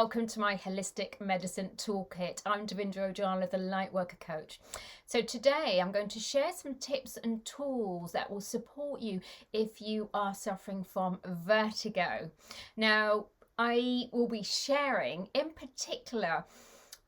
welcome to my Holistic Medicine Toolkit. I'm Devindra Ojala, the Lightworker Coach. So today I'm going to share some tips and tools that will support you if you are suffering from vertigo. Now, I will be sharing in particular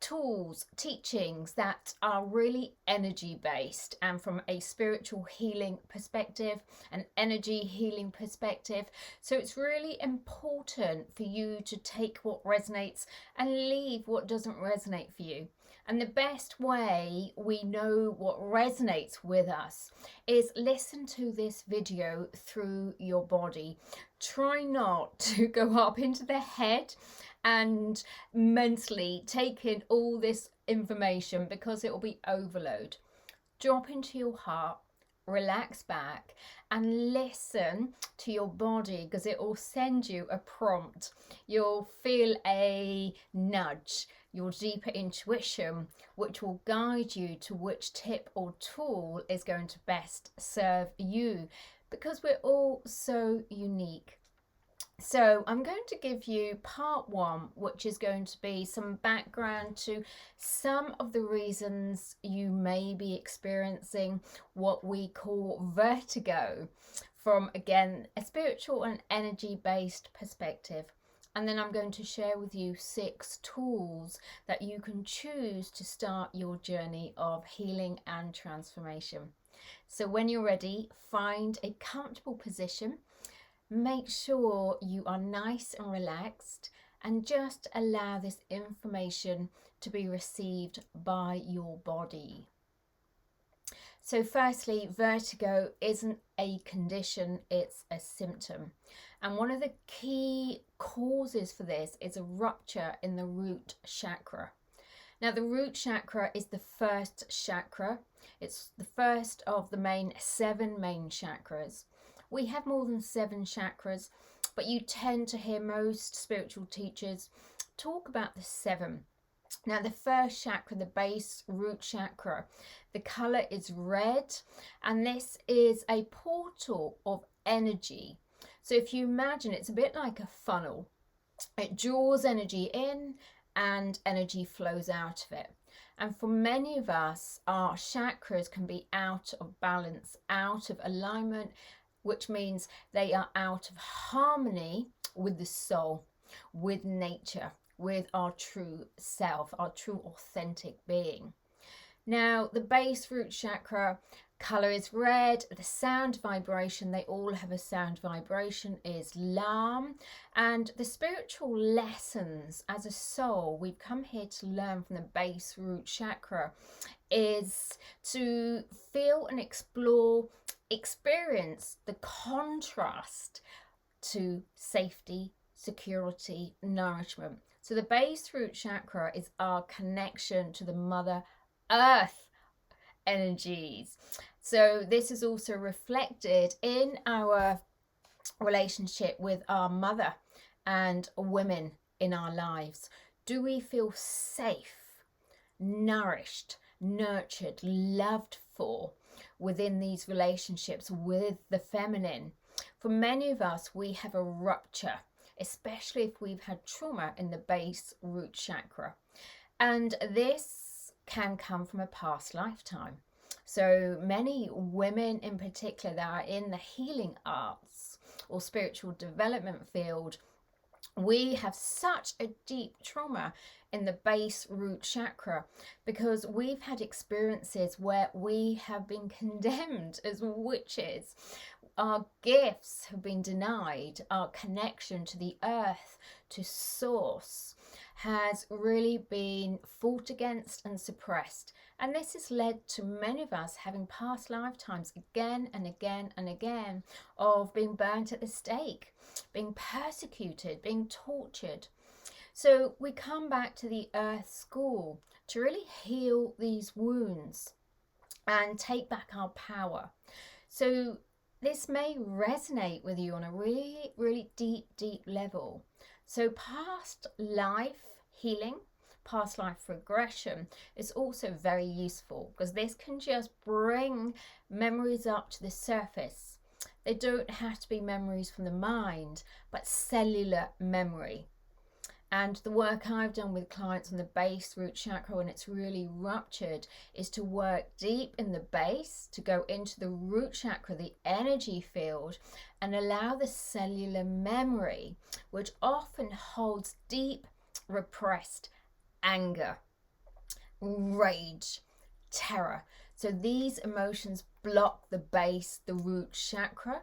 tools, teachings that are really energy based and from a spiritual healing perspective, an energy healing perspective. So it's really important for you to take what resonates and leave what doesn't resonate for you. And the best way we know what resonates with us is listen to this video through your body. Try not to go up into the head and mentally take in all this information because it will be overload. Drop into your heart, relax back and listen to your body because it will send you a prompt. You'll feel a nudge, your deeper intuition, which will guide you to which tip or tool is going to best serve you because we're all so unique. So I'm going to give you part one, which is going to be some background to some of the reasons you may be experiencing what we call vertigo from, again, a spiritual and energy-based perspective. And then I'm going to share with you 6 tools that you can choose to start your journey of healing and transformation. So when you're ready, find a comfortable position. Make sure you are nice and relaxed and just allow this information to be received by your body. So firstly, vertigo isn't a condition, it's a symptom. And one of the key causes for this is a rupture in the root chakra. Now, the root chakra is the first chakra. It's the first of the 7 main chakras. We have more than 7 chakras, but you tend to hear most spiritual teachers talk about the 7. Now, the first chakra, the base root chakra, the color is red, and this is a portal of energy. So if you imagine, it's a bit like a funnel. It draws energy in and energy flows out of it. And for many of us, our chakras can be out of balance, out of alignment, which means they are out of harmony with the soul, with nature, with our true self, our true authentic being. Now, the base root chakra color is red. The sound vibration, they all have a sound vibration, is Lam. And the spiritual lessons as a soul we've come here to learn from the base root chakra is to feel and experience the contrast to safety, security, nourishment. So the base root chakra is our connection to the Mother Earth energies. So this is also reflected in our relationship with our mother and women in our lives. Do we feel safe, nourished, nurtured, loved for within these relationships with the feminine? For many of us, we have a rupture, especially if we've had trauma in the base root chakra. And this can come from a past lifetime. So many women in particular that are in the healing arts or spiritual development field, we have such a deep trauma in the base root chakra because we've had experiences where we have been condemned as witches. Our gifts have been denied. Our connection to the earth, to source, has really been fought against and suppressed. And this has led to many of us having past lifetimes again and again and again of being burnt at the stake, being persecuted, being tortured. So we come back to the earth school to really heal these wounds and take back our power. So this may resonate with you on a really, really deep level. So past life healing, past life regression is also very useful because this can just bring memories up to the surface. They don't have to be memories from the mind, but cellular memory. And the work I've done with clients on the base root chakra when it's really ruptured is to work deep in the base, to go into the root chakra, the energy field, and allow the cellular memory, which often holds deep repressed anger, rage, terror. So these emotions block the base, the root chakra,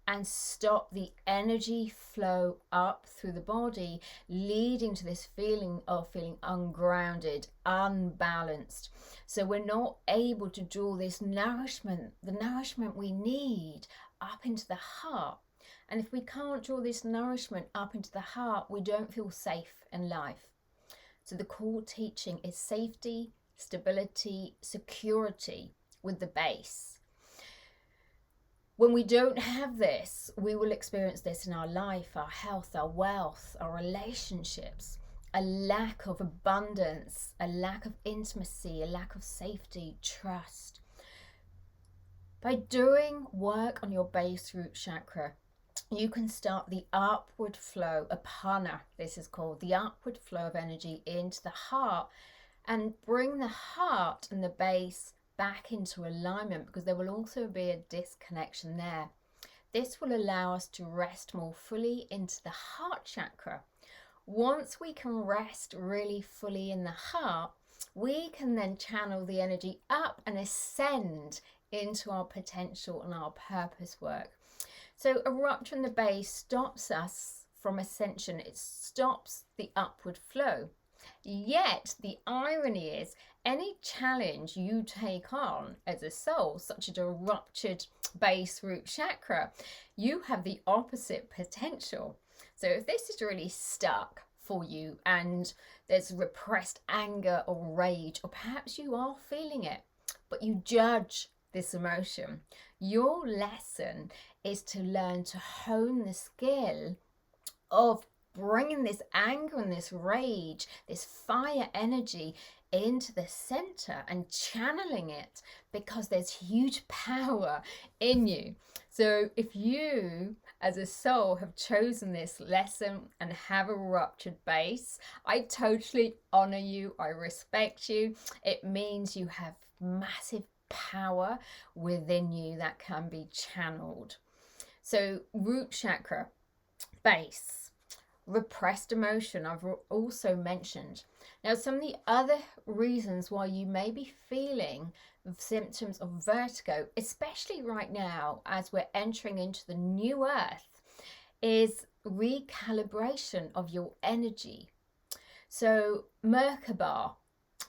and stop the energy flow up through the body, leading to this feeling of feeling ungrounded, unbalanced. So we're not able to draw this nourishment, the nourishment we need, up into the heart. And if we can't draw this nourishment up into the heart, we don't feel safe in life. So the core teaching is safety, stability, security with the base. When we don't have this, we will experience this in our life, our health, our wealth, our relationships, a lack of abundance, a lack of intimacy, a lack of safety, trust. By doing work on your base root chakra, you can start the upward flow, a prana, this is called, the upward flow of energy into the heart, and bring the heart and the base back into alignment, because there will also be a disconnection there. This will allow us to rest more fully into the heart chakra. Once we can rest really fully in the heart, we can then channel the energy up and ascend into our potential and our purpose work. So a rupture in the base stops us from ascension. It stops the upward flow. Yet the irony is, any challenge you take on as a soul, such as a ruptured base root chakra, you have the opposite potential. So if this is really stuck for you and there's repressed anger or rage, or perhaps you are feeling it, but you judge this emotion, your lesson is to learn to hone the skill of bringing this anger and this rage, this fire energy into the center and channeling it, because there's huge power in you. So if you as a soul have chosen this lesson and have a ruptured base, I totally honor you. I respect you. It means you have massive power within you that can be channeled. So root chakra, base, repressed emotion I've also mentioned. Now, some of the other reasons why you may be feeling symptoms of vertigo, especially right now as we're entering into the new earth, is recalibration of your energy. So Merkaba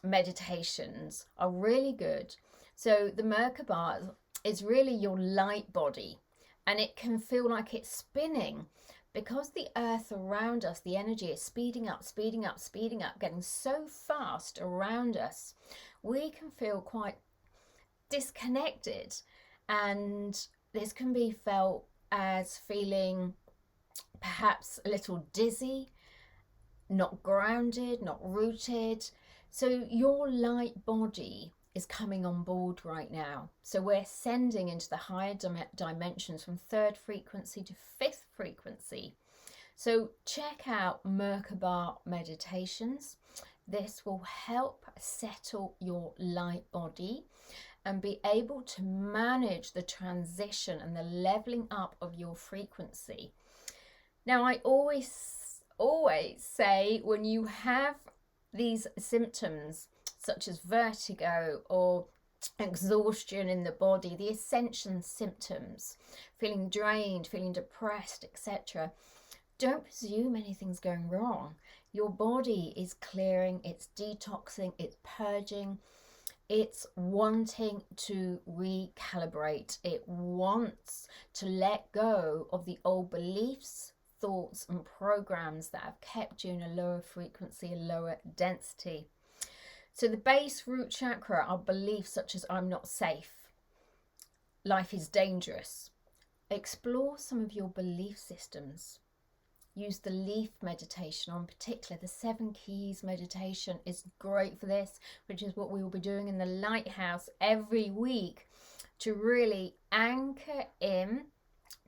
meditations are really good. So the Merkaba is really your light body, and it can feel like it's spinning because the earth around us, the energy is speeding up, speeding up, speeding up, getting so fast around us. We can feel quite disconnected, and this can be felt as feeling perhaps a little dizzy, not grounded, not rooted. So your light body is coming on board right now. So we're ascending into the higher dimensions from 3rd frequency to 5th frequency. So check out Merkaba meditations. This will help settle your light body and be able to manage the transition and the leveling up of your frequency. Now, I always say, when you have these symptoms such as vertigo or exhaustion in the body, the Ascension symptoms, feeling drained, feeling depressed, etc., don't presume anything's going wrong. Your body is clearing, it's detoxing, it's purging, it's wanting to recalibrate. It wants to let go of the old beliefs, thoughts and programs that have kept you in a lower frequency, a lower density. So the base root chakra are beliefs such as I'm not safe, life is dangerous. Explore some of your belief systems. Use the leaf meditation, or in particular the 7 keys meditation is great for this, which is what we will be doing in the lighthouse every week, to really anchor in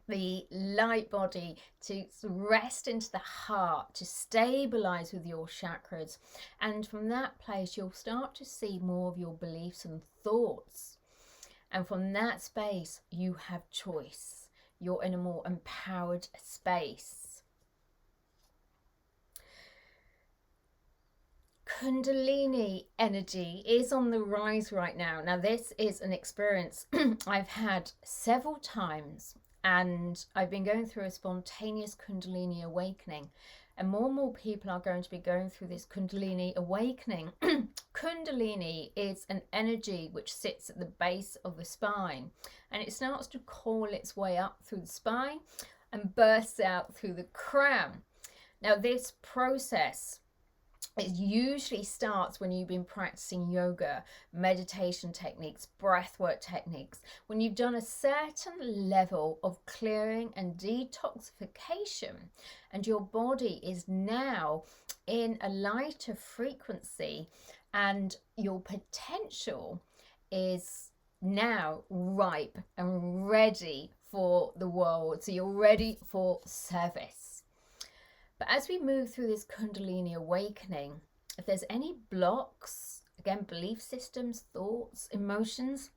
the light body, to rest into the heart, to stabilize with your chakras. And from that place, you'll start to see more of your beliefs and thoughts. And from that space, you have choice. You're in a more empowered space. Kundalini energy is on the rise right now. Now, this is an experience I've had several times, and I've been going through a spontaneous Kundalini awakening, and more people are going to be going through this Kundalini awakening. Kundalini is an energy which sits at the base of the spine, and it starts to call its way up through the spine and bursts out through the crown. Now, this process, it usually starts when you've been practicing yoga, meditation techniques, breathwork techniques, when you've done a certain level of clearing and detoxification, and your body is now in a lighter frequency, and your potential is now ripe and ready for the world. So you're ready for service. But as we move through this Kundalini awakening, if there's any blocks, again, belief systems, thoughts, emotions,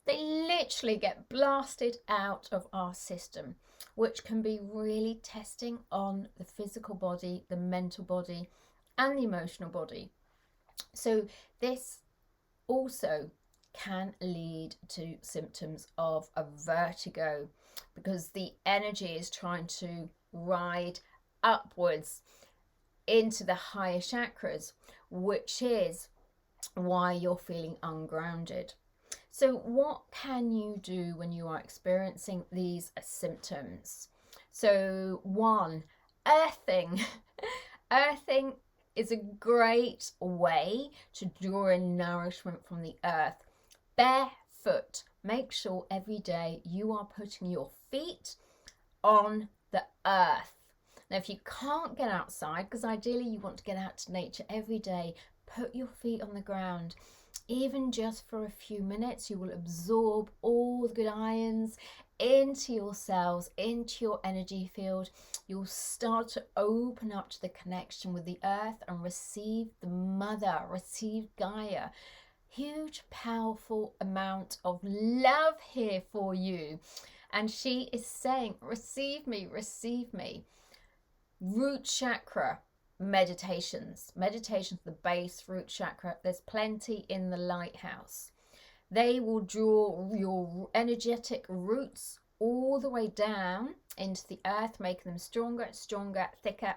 they literally get blasted out of our system, which can be really testing on the physical body, the mental body, and the emotional body. So this also can lead to symptoms of a vertigo, because the energy is trying to ride upwards into the higher chakras, which is why you're feeling ungrounded. So what can you do when you are experiencing these symptoms? So 1, earthing. Earthing is a great way to draw in nourishment from the earth. Barefoot. Make sure every day you are putting your feet on the earth. Now, if you can't get outside, because ideally you want to get out to nature every day, put your feet on the ground. Even just for a few minutes, you will absorb all the good ions into your cells, into your energy field. You'll start to open up to the connection with the earth and receive the mother, receive Gaia. Huge, powerful amount of love here for you. And she is saying, receive me, receive me. Root chakra meditations, the base root chakra. There's plenty in the lighthouse. They will draw your energetic roots all the way down into the earth, making them stronger, thicker.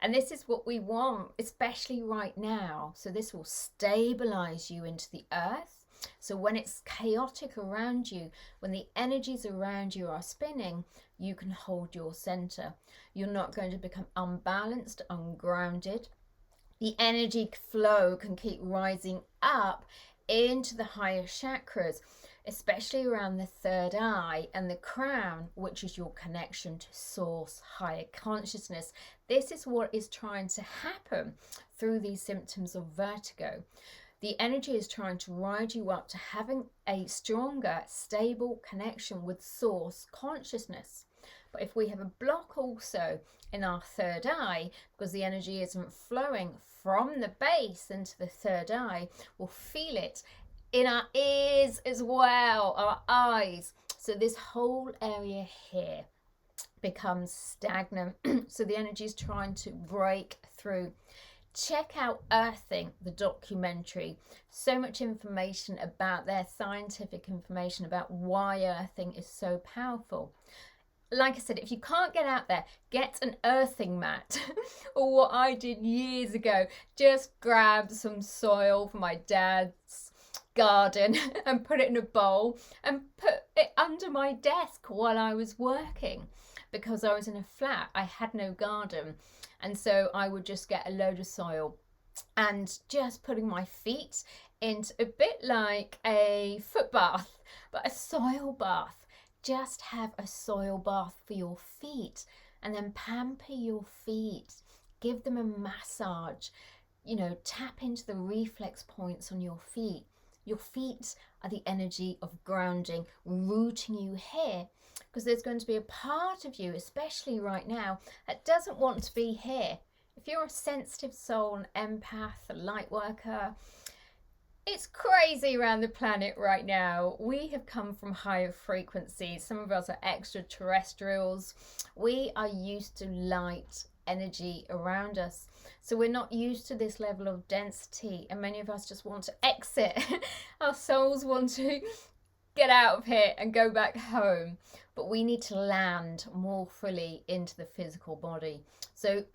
And this is what we want, especially right now. So this will stabilize you into the earth. So when it's chaotic around you, when the energies around you are spinning, you can hold your center. You're not going to become unbalanced, ungrounded. The energy flow can keep rising up into the higher chakras, especially around the third eye and the crown, which is your connection to source, higher consciousness. This is what is trying to happen through these symptoms of vertigo. The energy is trying to ride you up to having a stronger, stable connection with source consciousness. But if we have a block also in our third eye, because the energy isn't flowing from the base into the third eye, we'll feel it in our ears as well, our eyes. So this whole area here becomes stagnant. So the energy is trying to break through. Check out Earthing, the documentary. So much information about their scientific information about why earthing is so powerful. Like I said, if you can't get out there, get an earthing mat. Or what I did years ago, just grab some soil from my dad's garden and put it in a bowl and put it under my desk while I was working. Because I was in a flat, I had no garden. And so I would just get a load of soil and just putting my feet into a bit like a foot bath, but a soil bath. Just have a soil bath for your feet and then pamper your feet. Give them a massage, tap into the reflex points on your feet Your feet are the energy of grounding, rooting you here, because there's going to be a part of you, especially right now, that doesn't want to be here. If you're a sensitive soul, an empath, a light worker, it's crazy around the planet right now. We have come from higher frequencies. Some of us are extraterrestrials. We are used to light energy around us. So we're not used to this level of density, and many of us just want to exit. Our souls want to get out of here and go back home. But we need to land more fully into the physical body. So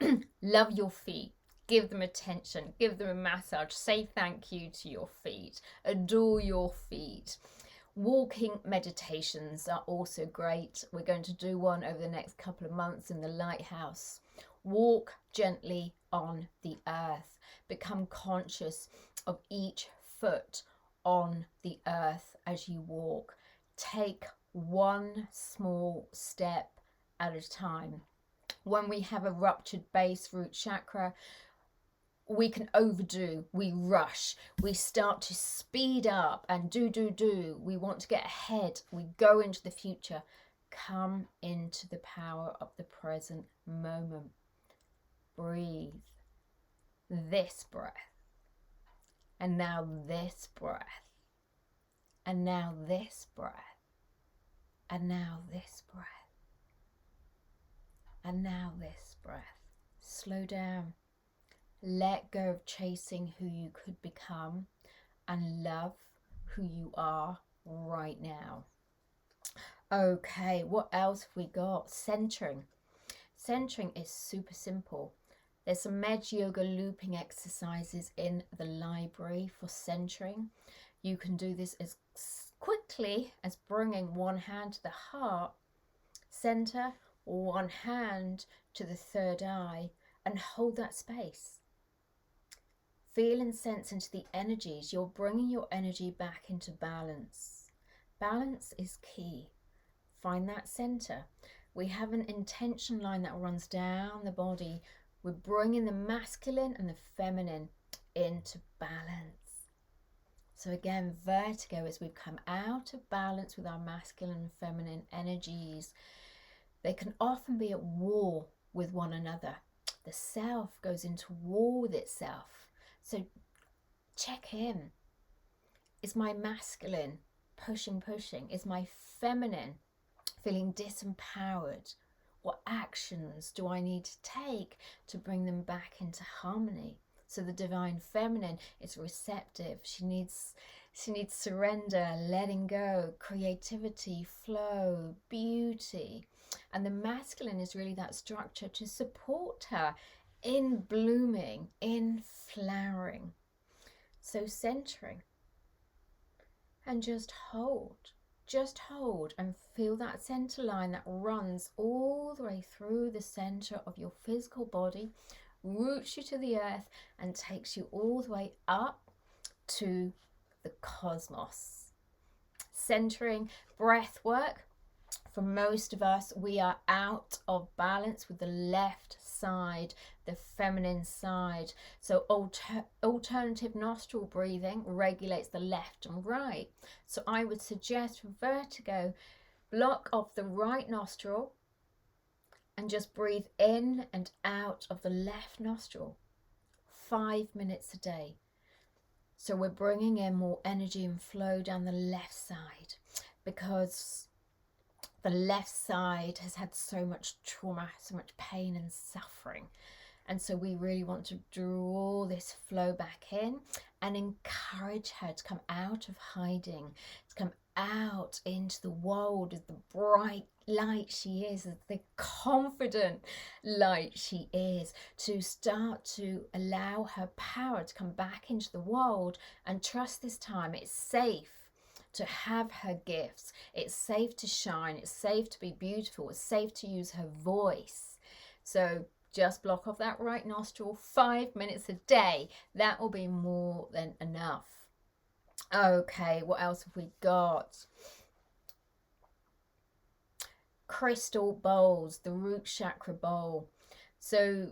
love your feet. Give them attention, give them a massage, say thank you to your feet, adore your feet. Walking meditations are also great. We're going to do one over the next couple of months in the lighthouse. Walk gently on the earth. Become conscious of each foot on the earth as you walk. Take one small step at a time. When we have a ruptured base root chakra, we can overdo, we rush, we start to speed up and do. We want to get ahead, we go into the future. Come into the power of the present moment. Breathe. This breath. And now this breath. And now this breath. And now this breath. And now this breath. Slow down. Let go of chasing who you could become and love who you are right now. Okay, what else have we got? Centering. Centering is super simple. There's some MEDYOGA looping exercises in the library for centering. You can do this as quickly as bringing one hand to the heart center, or one hand to the third eye, and hold that space. Feel and sense into the energies. You're bringing your energy back into balance. Balance is key. Find that center. We have an intention line that runs down the body. We're bringing the masculine and the feminine into balance. So again, vertigo, as we've come out of balance with our masculine and feminine energies, they can often be at war with one another. The self goes into war with itself. So check in. Is my masculine pushing? Is my feminine feeling disempowered? What actions do I need to take to bring them back into harmony? So the divine feminine is receptive. She needs surrender, letting go, creativity, flow, beauty. And the masculine is really that structure to support her in blooming, in flowering. So centering. And just hold and feel that center line that runs all the way through the center of your physical body, roots you to the earth and takes you all the way up to the cosmos. Centering, breath work. For most of us, we are out of balance with the left side, the feminine side. So alternative nostril breathing regulates the left and right. So I would suggest for vertigo, block off the right nostril and just breathe in and out of the left nostril. 5 minutes a day. So we're bringing in more energy and flow down the left side, because the left side has had so much trauma, so much pain and suffering. And so we really want to draw this flow back in and encourage her to come out of hiding, to come out into the world as the bright light she is, as the confident light she is, to start to allow her power to come back into the world and trust this time it's safe to have her gifts. It's safe to shine. It's safe to be beautiful. It's safe to use her voice. So just block off that right nostril 5 minutes a day. That will be more than enough. Okay, what else have we got? Crystal bowls, the root chakra bowl. So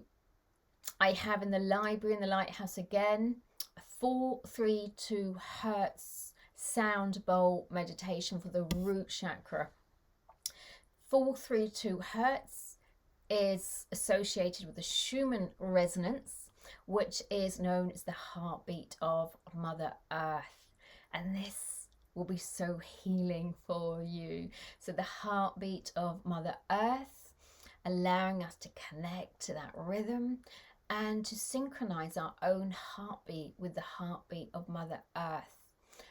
I have in the library, in the lighthouse again, a 432 hertz sound bowl meditation for the root chakra. 432 Hertz is associated with the Schumann resonance, which is known as the heartbeat of Mother Earth. And this will be so healing for you. So the heartbeat of Mother Earth, allowing us to connect to that rhythm and to synchronize our own heartbeat with the heartbeat of Mother Earth.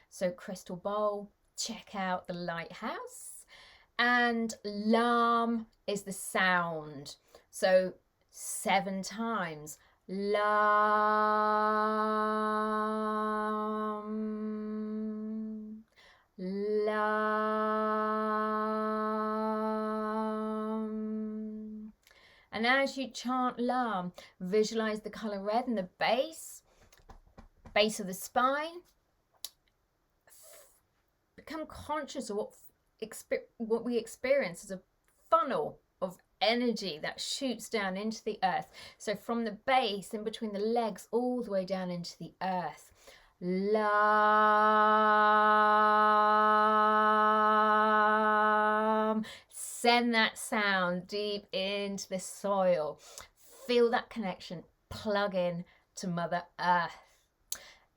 So crystal bowl, check out the lighthouse, and lam is the sound. So 7 times lam, lam. And as you chant lam, visualize the color red in the base of the spine. Become conscious of what we experience as a funnel of energy that shoots down into the earth. So from the base, in between the legs, all the way down into the earth. Lam. Send that sound deep into the soil. Feel that connection. Plug in to Mother Earth.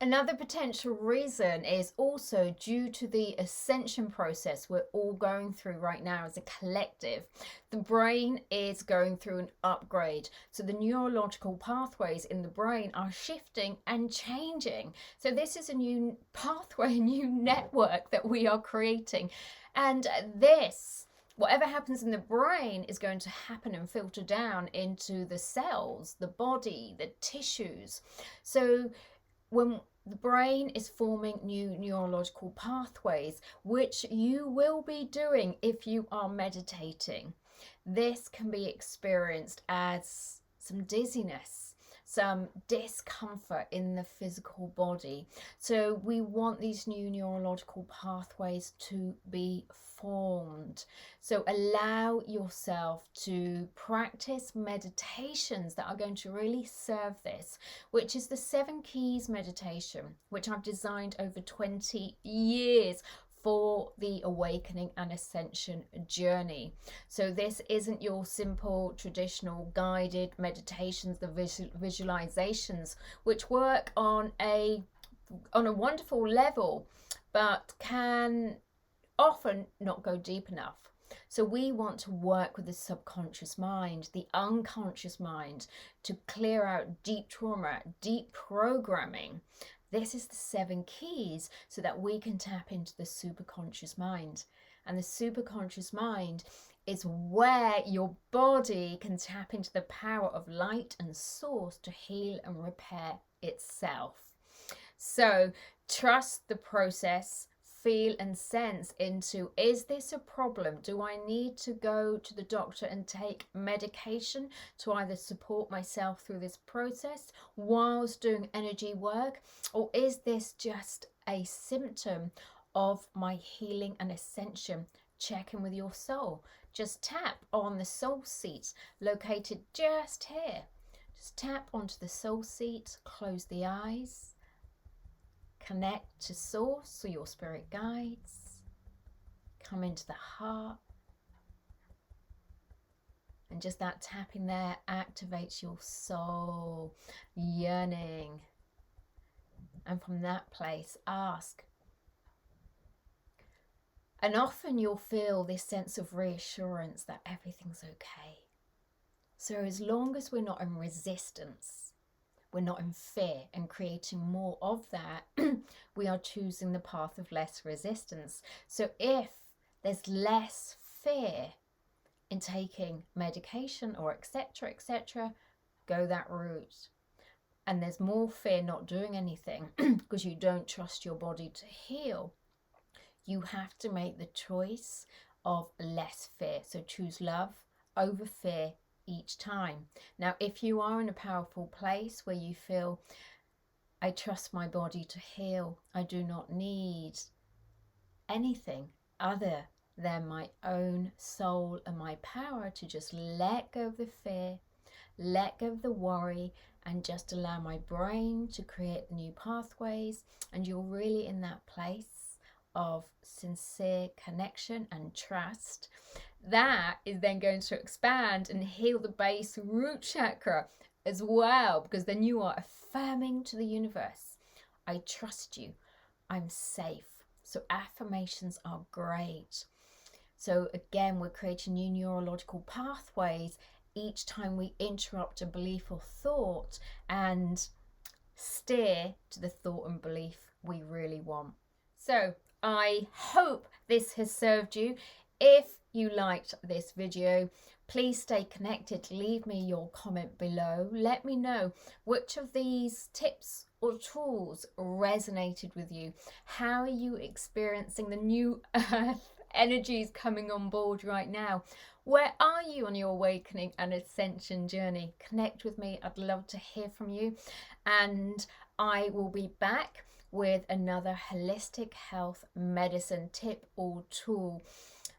Another potential reason is also due to the ascension process we're all going through right now as a collective. The brain is going through an upgrade. So the neurological pathways in the brain are shifting and changing. So this is a new pathway, a new network that we are creating. And this, whatever happens in the brain, is going to happen and filter down into the cells, the body, the tissues. So when the brain is forming new neurological pathways, which you will be doing if you are meditating, this can be experienced as some dizziness, some discomfort in the physical body. So we want these new neurological pathways to be formed. So allow yourself to practice meditations that are going to really serve this, which is the 7 Keys meditation, which I've designed over 20 years for the awakening and ascension journey. So this isn't your simple traditional guided meditations, the visualizations, which work on a wonderful level, but can often not go deep enough. So we want to work with the subconscious mind, the unconscious mind, to clear out deep trauma, deep programming. This is the 7 keys so that we can tap into the superconscious mind. And the superconscious mind is where your body can tap into the power of light and source to heal and repair itself. So trust the process. Feel and sense into, is this a problem? Do I need to go to the doctor and take medication to either support myself through this process whilst doing energy work? Or is this just a symptom of my healing and ascension? Check in with your soul. Just tap on the soul seat located just here. Just tap onto the soul seat, close the eyes. Connect to source or your spirit guides. Come into the heart. And just that tapping there activates your soul yearning. And from that place, ask. And often you'll feel this sense of reassurance that everything's okay. So as long as we're not in resistance, we're not in fear and creating more of that, we are choosing the path of less resistance. So if there's less fear in taking medication or etc., go that route. And there's more fear not doing anything because you don't trust your body to heal. You have to make the choice of less fear. So choose love over fear each time. Now, if you are in a powerful place where you feel, I trust my body to heal, I do not need anything other than my own soul and my power to just let go of the fear, let go of the worry, and just allow my brain to create the new pathways, and you're really in that place of sincere connection and trust, that is then going to expand and heal the base root chakra as well, because then you are affirming to the universe, I trust you, I'm safe. So affirmations are great. So again, we're creating new neurological pathways each time we interrupt a belief or thought and steer to the thought and belief we really want. So I hope this has served you. If you liked this video, please stay connected. Leave me your comment below. Let me know which of these tips or tools resonated with you. How are you experiencing the new earth energies coming on board right now? Where are you on your awakening and ascension journey? Connect with me. I'd love to hear from you. And I will be back with another holistic health medicine tip or tool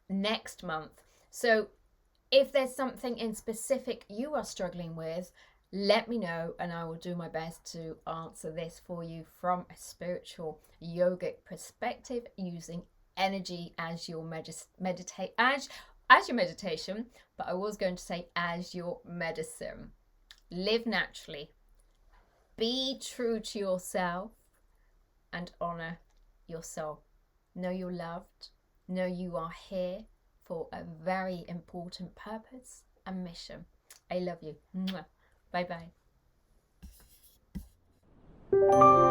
next month. So if there's something in specific you are struggling with, let me know and I will do my best to answer this for you from a spiritual yogic perspective, using energy as your as your meditation, but I was going to say as your medicine. Live naturally, be true to yourself, and honor your soul. Know you're loved, know you are here for a very important purpose and mission. I love you. Bye bye.